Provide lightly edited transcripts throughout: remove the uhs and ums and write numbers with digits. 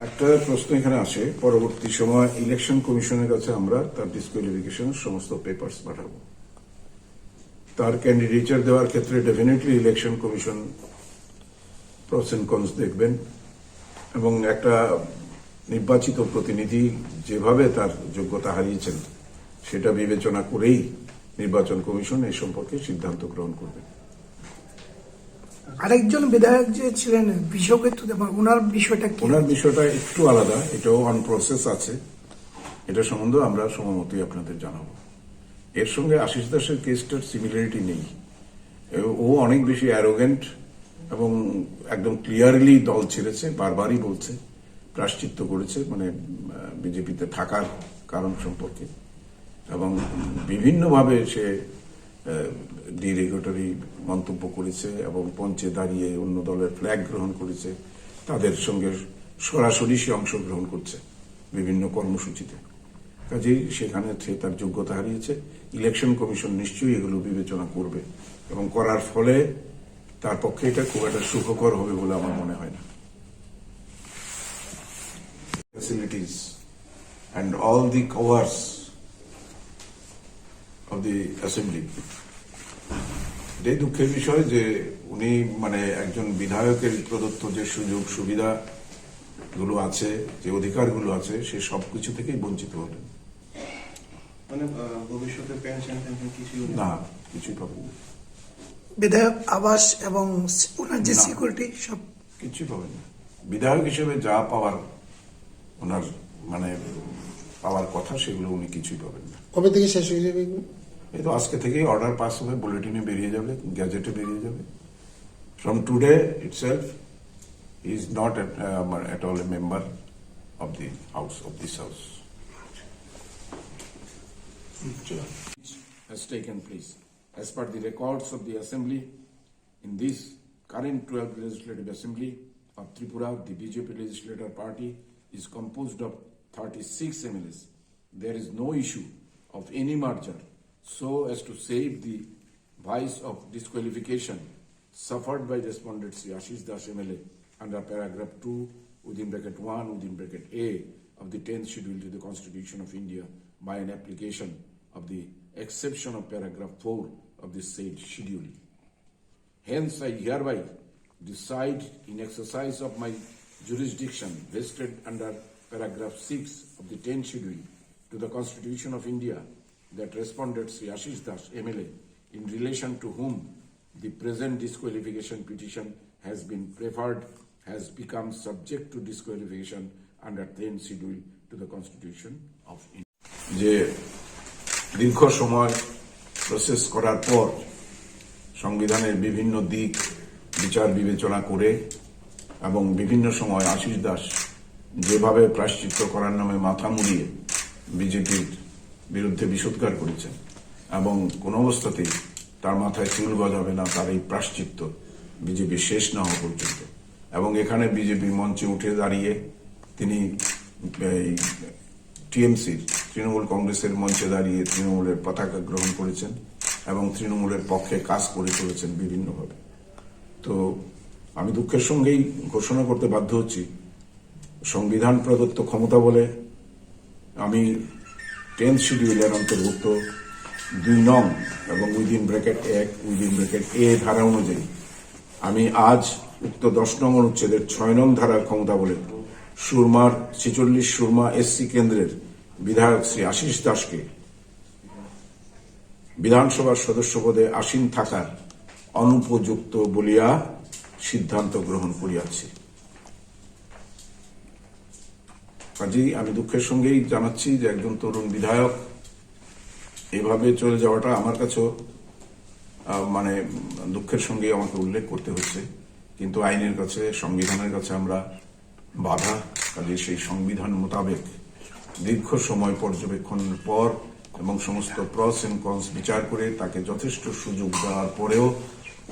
একটা প্রশ্ন এখানে আসে, পরবর্তী সময় ইলেকশন কমিশনের কাছে আমরা তার ডিসকোয়ালিফিকেশন সমস্ত পেপারস পাঠাবো। তার ক্যান্ডিডেচার দেওয়ার ক্ষেত্রে definitely election commission pros and cons দেখবেন এবং একটা নির্বাচিত প্রতিনিধি যেভাবে তার যোগ্যতা হারিয়েছেন সেটা বিবেচনা করেই নির্বাচন কমিশন এই সম্পর্কে সিদ্ধান্ত গ্রহণ করবে। আরেকজন বিধায়ক যে ছিলেন বিষকেতু ওনার বিষয়টা কি? ওনার বিষয়টা একটু আলাদা, এটাও অন প্রসেস আছে, এটা সম্বন্ধে আমরা সময়মতই আপনাদের জানাবো। এর সঙ্গে আশিস দাসের কেসটার সিমিলারিটি নেই। ও অনেক বেশি অ্যারোগেন্ট এবং একদম ক্লিয়ারলি দল ছেড়েছে, বারবারই বলছে, প্রায়শ্চিত্ত করেছে মানে বিজেপিতে থাকার কারণ সম্পর্কে, এবং বিভিন্নভাবে সে ডিরেগেটরি মন্তব্য করেছে এবং মঞ্চে দাঁড়িয়ে অন্য দলের ফ্ল্যাগ গ্রহণ করেছে, তাদের সঙ্গে সরাসরি সে অংশগ্রহণ করছে বিভিন্ন কর্মসূচিতে। কাজেই সেখানে সে তার যোগ্যতা হারিয়েছে। ইলেকশন কমিশন নিশ্চয়ই এগুলো বিবেচনা করবে এবং করার ফলে তার পক্ষে এটা খুব একটা সুখকর হবে বলে আমার মনে হয় না। Facilities and all the covers of the assembly. এটাই দুঃখের বিষয় যে উনি মানে একজন বিধায়কের প্রদত্ত যে সুযোগ সুবিধা গুলো আছে, যে অধিকারগুলো আছে, সে সবকিছু থেকেই বঞ্চিত হলেন। মানে ভবিষ্যতে পেনশন না, কিছুই পাবেন না। বিধায়ক আবাস এবং ওনার যে না। সিকিউরিটি সব কিছুই পাবেন না। বিধায়ক হিসেবে যা পাওয়ার ওনার মানে পাওয়ার কথা সেগুলো উনি কিছুই পাবেন না। কবে থেকে শেষ হয়ে যাবে এগুলো? এই তো আজকে থেকেই অর্ডার পাস হবে, বুলেটিনে বেরিয়ে যাবে, গ্যাজেটে বেরিয়ে যাবে। From today itself he is not at all a member of the house, of this house. Has taken place. As per the records of the assembly, in this current 12th Legislative Assembly of Tripura, the BJP legislative party is composed of 36 MLAs. There is no issue of any merger so as to save the vice of disqualification suffered by respondent Sri Ashish Das MLA under paragraph 2 within bracket 1 within bracket A of the 10th schedule to the Constitution of India by an application of the exception of paragraph 4 of the said schedule. Hence, I hereby decide in exercise of my jurisdiction vested under paragraph 6 of the 10th schedule to the Constitution of India that responded Sri Ashish Das MLA, in relation to whom the present disqualification petition has been preferred, has become subject to disqualification under 10th schedule to the Constitution of India. যে দীর্ঘ সময় process করার পর সংবিধানের বিভিন্ন দিক বিচার বিবেচনা করে এবং বিভিন্ন সময় আশিস দাস যেভাবে প্রায়শ্চিত্ত করার নামে মাথা মুড়িয়ে বিজেপির বিরুদ্ধে বিষোদ্গার করেছেন এবং কোন অবস্থাতেই তার মাথায় চুল গজাবে না তার এই প্রায়শ্চিত্ত বিজেপি শেষ না হওয়া পর্যন্ত। এবং এখানে বিজেপি মঞ্চে উঠে দাঁড়িয়ে তিনি টিএমসির তৃণমূল কংগ্রেসের মঞ্চে দাঁড়িয়ে তৃণমূলের পতাকা গ্রহণ করেছেন এবং তৃণমূলের পক্ষে কাজ করে চলেছেন বিভিন্নভাবে। তো আমি দুঃখের সঙ্গেই ঘোষণা করতে বাধ্য হচ্ছি, সংবিধান প্রদত্ত ক্ষমতা বলে আমি 10th শিডিউলের অন্তর্ভুক্ত 2 নং এবং উইদিন ব্র্যাকেট 1 উইদিন ব্র্যাকেট এ ধারা অনুযায়ী আমি আজ উক্ত 10 নং অনুচ্ছেদের 6 নং ধারার ক্ষমতা বলে সুরমার 46 সুরমা এসসি কেন্দ্রের বিধায়ক শ্রী আশিস দাসকে বিধানসভার সদস্য পদে আসীন থাকার অনুপযুক্ত বলিয়া সিদ্ধান্ত গ্রহণ করিয়াছি। কাজেই আমি দুঃখের সঙ্গেই জানাচ্ছি যে একজন তরুণ বিধায়ক এভাবে চলে যাওয়াটা আমার কাছেও মানে দুঃখের সঙ্গে আমাকে উল্লেখ করতে হচ্ছে, কিন্তু আইনের কাছে সংবিধানের কাছে আমরা বাধা। কাজে সেই সংবিধান মোতাবেক দীর্ঘ সময় পর্যবেক্ষণের পর এবং সমস্ত প্রস এন্ড কনস বিচার করে তাকে যথেষ্ট সুযোগ দেওয়ার পরেও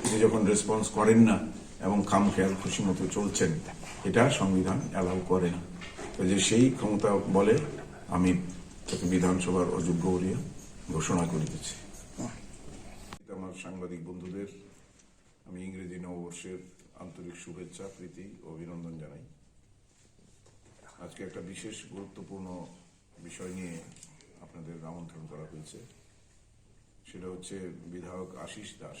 তিনি যখন রেসপন্স করেন না এবং খামখেয়াল খুশি মতো চলছেন, এটা সংবিধান অ্যালাউ করে না। যে সেই ক্ষমতা বলে আমি তাকে বিধানসভার অযোগ্য বলিয়া ঘোষণা করিতেছি। আমার সাংবাদিক বন্ধুদের আমি ইংরেজি নববর্ষের আন্তরিক শুভেচ্ছা, প্রীতি ও অভিনন্দন জানাই। আজকে একটা বিশেষ গুরুত্বপূর্ণ বিষয় নিয়ে আপনাদের আমন্ত্রণ করা হয়েছে। সেটা হচ্ছে বিধায়ক আশিস দাস,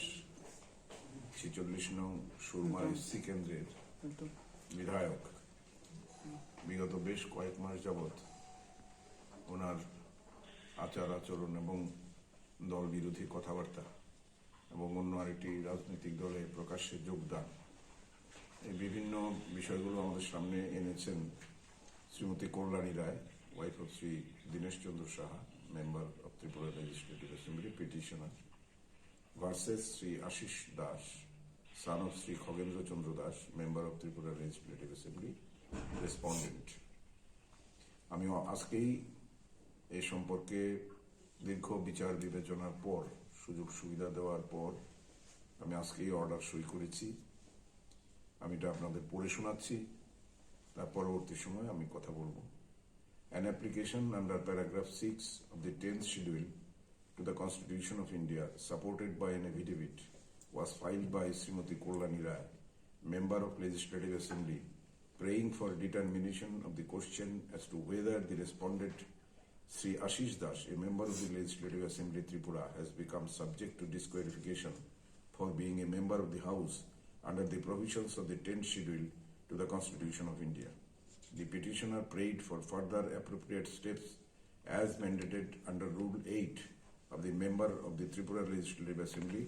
46 নং সুরমা এসসি কেন্দ্রের বিধায়ক। বিগত বেশ কয়েক মাস যাবৎ ওনার আচার আচরণ এবং দল বিরোধী কথাবার্তা এবং অন্য আরেকটি রাজনৈতিক দলে প্রকাশ্যে যোগদান, এই বিভিন্ন বিষয়গুলো আমাদের সামনে এনেছেন Shrimati Kalyani Roy, wife of Shri Dinesh Chandra Saha, member of Tripura legislative assembly, petitioner, versus Shri Ashish Das, son of Shri Khagendra Chandra Das, member of Tripura legislative assembly, respondent. আমি আজকেই এ সম্পর্কে দীর্ঘ বিচার বিবেচনার পর, সুযোগ সুবিধা দেওয়ার পর আমি আজকেই অর্ডার সই করেছি। আমি এটা আপনাদের পড়ে শোনাচ্ছি, তার পরবর্তী সময় আমি কথা বলবো। An application under paragraph 6 of the 10th schedule to the Constitution of India, supported by an affidavit, was filed by Srimati Kollani Rai, member of Legislative Assembly, praying for determination of the question as to whether the respondent Sri Ashish Das, a member of the Legislative Assembly Tripura, has become subject to disqualification for being a member of the House under the provisions of the 10th schedule to the Constitution of India. The petitioner prayed for further appropriate steps as mandated under Rule 8 of the member of the Tripura Legislative Assembly,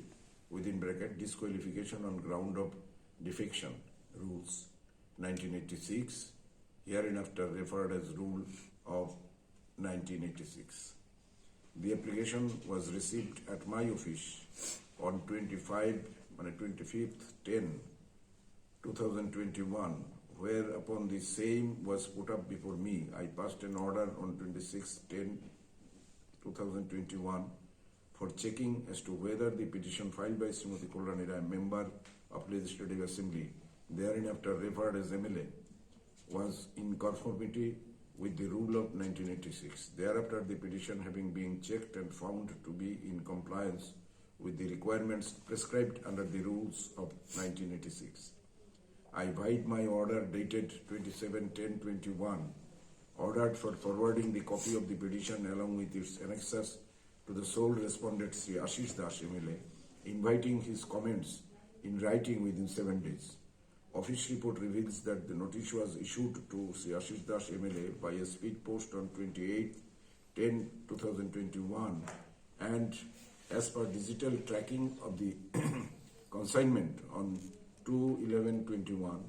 within bracket, disqualification on ground of defection, Rules 1986, hereinafter referred as Rule of 1986. The application was received at my office on 25/10/2021, where upon the same was put up before me. I passed an order on 26/10/2021 for checking as to whether the petition filed by Srimati Kollani Rai, member of Legislative Assembly, thereafter referred as MLA, was in conformity with the rule of 1986. Thereafter, the petition having been checked and found to be in compliance with the requirements prescribed under the rules of 1986, I abide my order dated 27/10/21, ordered for forwarding the copy of the petition along with its annexes to the sole respondent Sri Ashish Das MLA, inviting his comments in writing within 7 days. Office report reveals that the notice was issued to Sri Ashish Das MLA by a speed post on 28/10/2021, and as per digital tracking of the consignment on 2/11/21,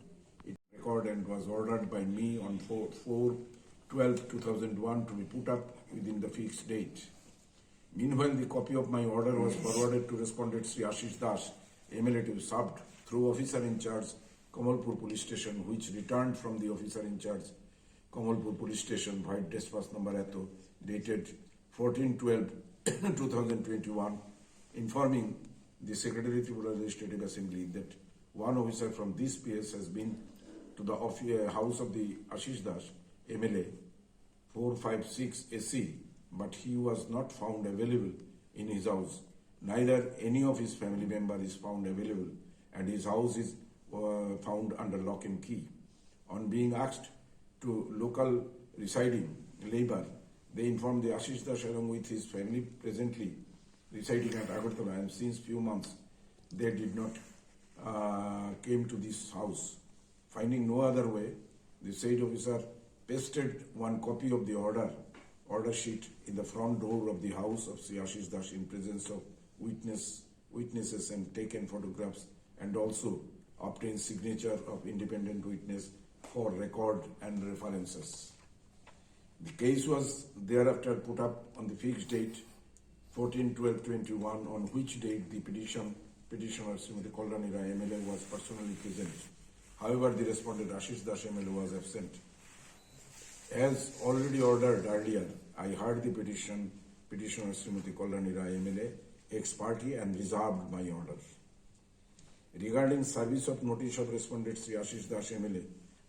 it recorded and was ordered by me on 4/12/2001 to be put up within the fixed date. Meanwhile, the copy of my order was forwarded to respondent Sri Ashish Das MLA to be served through officer in charge Kamalpur Police Station, which returned from the officer in charge Kamalpur Police Station by dispatch number Ato, dated 14/12/2021, informing the Secretary Tripura Legislative Assembly that one officer from this PS has been to the house of the Ashish Das MLA 456 SC, but he was not found available in his house. Neither any of his family member is found available, and his house is found under lock and key. On being asked to local residing labor, they informed the Ashish Das along with his family presently residing at Agartala, and since few months they did not came to this house. Finding no other way, the said officer pasted one copy of the order sheet in the front door of the house of Sri Ashish Das in presence of witnesses, and taken photographs, and also obtained signature of independent witness for record and references. The case was thereafter put up on the fixed date 14/12/21, on which date the petitioner Srimati Kollani Rai MLA was personally present. However, the respondent Ashish Das MLA was absent. As already ordered earlier, I heard the petitioner Srimati Kollani Rai MLA ex parte and reserved my order. Regarding service of notice of respondent Sri Ashish Das MLA,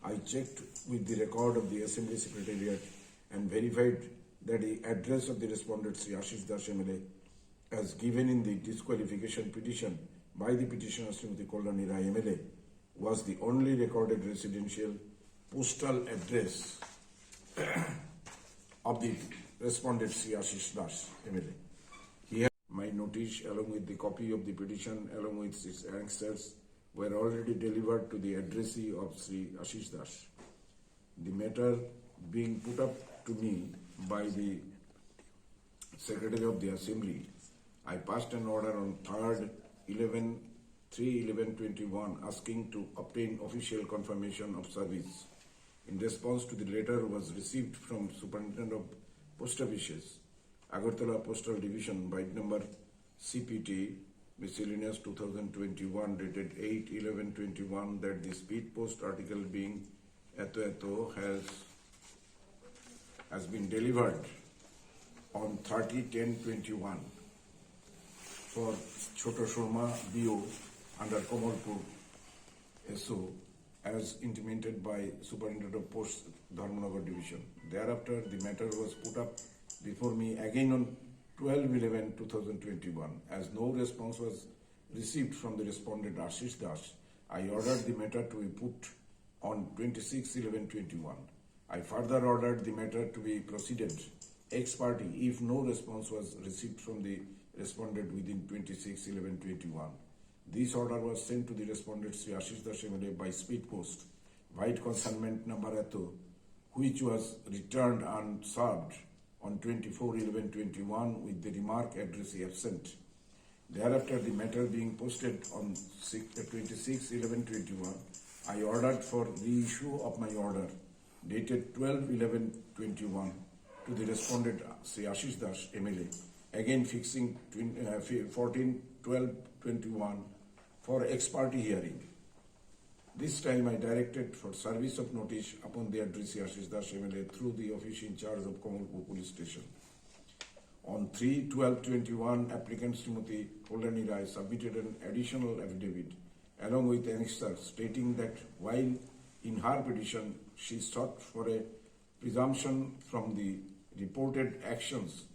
I checked with the record of the Assembly Secretariat and verified that the address of the respondent Sri Ashish Das MLA, as given in the disqualification petition by the petitioner Srimati Kollani Rai MLA, was the only recorded residential postal address of the respondent Sri Ashish Das, MLA. He had my notice along with the copy of the petition along with its answers were already delivered to the addressee of Sri Ashish Das. The matter being put up to me by the Secretary of the Assembly, I passed an order on 3rd 3/11/21 asking to obtain official confirmation of service. In response to the letter was received from Superintendent of Post Offices, Agartala Postal Division, bite number CPT miscellaneous 2021 dated 8/11/21 that the speed post article being Eto has been delivered on 30/10/21 for Choto Shurma BO under Komalpur SO as intimated by Superintendent of Post Dharmanagar Division. Thereafter, the matter was put up before me again on 12/11/2021. As no response was received from the respondent Ashish Das, I ordered the matter to be put on 26/11/21. I further ordered the matter to be proceeded ex parte if no response was received from the respondent within 26/11/21. This order was sent to the respondent Sri Ashish Das MLA by speed post, white consignment number Eto, which was returned unserved on 24/11/21 with the remark addressee absent. Thereafter, the matter being posted on 26/11/21, I ordered for reissue of my order dated 12/11/21 to the respondent Sri Ashish Das MLA, again fixing 14/12/21 for ex parte hearing. This time I directed for service of notice upon the addressee Ashish Das MLA through the officer in charge of Komalpur Police Station. On 3/12/21, applicant Srimati Koldani Rai submitted an additional affidavit along with annexure stating that while in her petition she sought for a presumption from the reported actions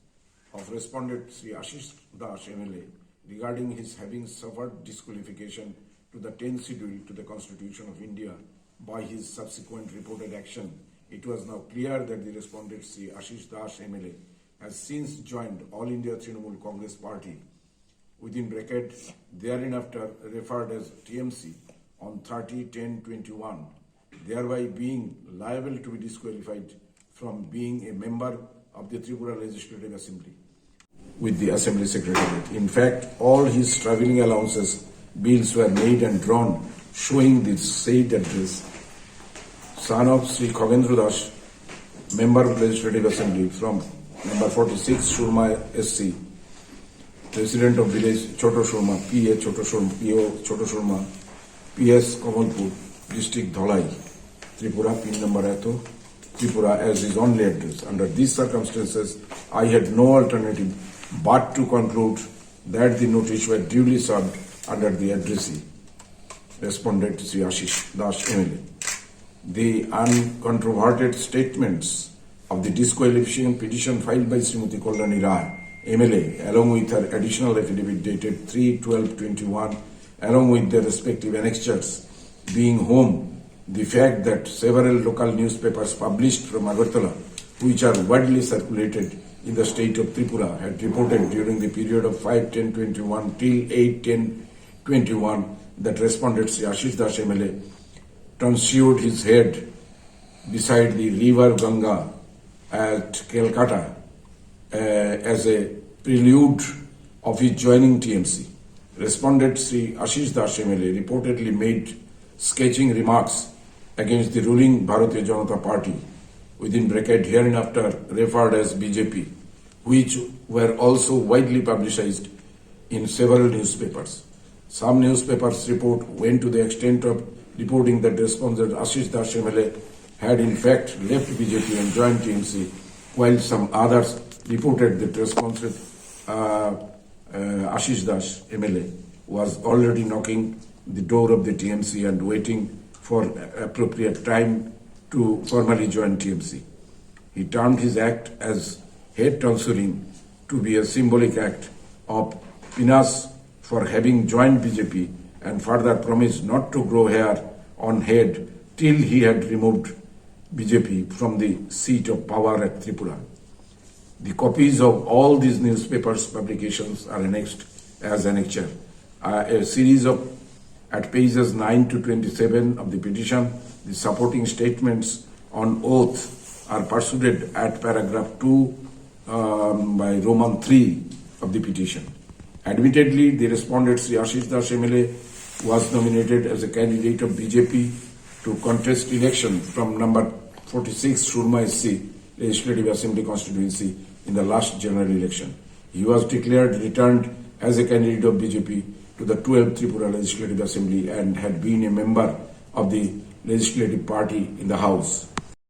of respondent Sri Ashish Das MLA regarding his having suffered disqualification to the 10th schedule to the Constitution of India by his subsequent reported action, it was now clear that the respondent Sri Ashish Das MLA has since joined All India Trinamool Congress Party, within bracket, thereafter referred as TMC, on 30/10/21, thereby being liable to be disqualified from being a member of the Tripura Legislative Assembly with the Assembly Secretariat. In fact, all his travelling allowances bills were made and drawn showing the said address. Son of Sri Khagendra Das, Member of Legislative Assembly from number 46 Shurma SC, Resident of Village Choto Shurma, PA Choto Shurma, PO Choto Shurma, PS Komalpur, District Dholai, Tripura, PIN number Eto, Tripura as his only address. Under these circumstances, I had no alternative but to conclude that the notice were duly served under the addressee, respondent Sri Ashish Das MLA. The uncontroverted statements of the disqualification petition filed by Srimati Koldani Rai, MLA, along with her additional affidavit dated 3/12/21, along with their respective annexures, being home the fact that several local newspapers published from Agartala, which are widely circulated in the state of Tripura, had reported during the period of 5/10/21 till 8/10/21 that respondent Sri Ashish Das MLA tonsured his head beside the river Ganga at Calcutta as a prelude of his joining TMC. Respondent Sri Ashish Das MLA reportedly made sketching remarks against the ruling Bharatiya Janata Party, within bracket hereinafter referred as BJP, which were also widely publicized in several newspapers. Some newspapers' report went to the extent of reporting that respondent Ashish Das MLA had in fact left BJP and joined TMC, while some others reported that respondent Ashish Das MLA was already knocking the door of the TMC and waiting for appropriate time to formally join TMC. He termed his act as head tonsuring to be a symbolic act of penance for having joined BJP and further promised not to grow hair on head till he had removed BJP from the seat of power at Tripura. The copies of all these newspapers publications are annexed as annexure. A series of at pages 9 to 27 of the petition, the supporting statements on oath are pursued at paragraph 2 by Roman 3 of the petition. Admittedly, the respondent Sri Ashish Das MLA was nominated as a candidate of BJP to contest election from number 46 Surma SC Legislative Assembly constituency in the last general election. He was declared returned as a candidate of BJP to the 12th Tripura Legislative Assembly and had been a member of the legislative party in the House.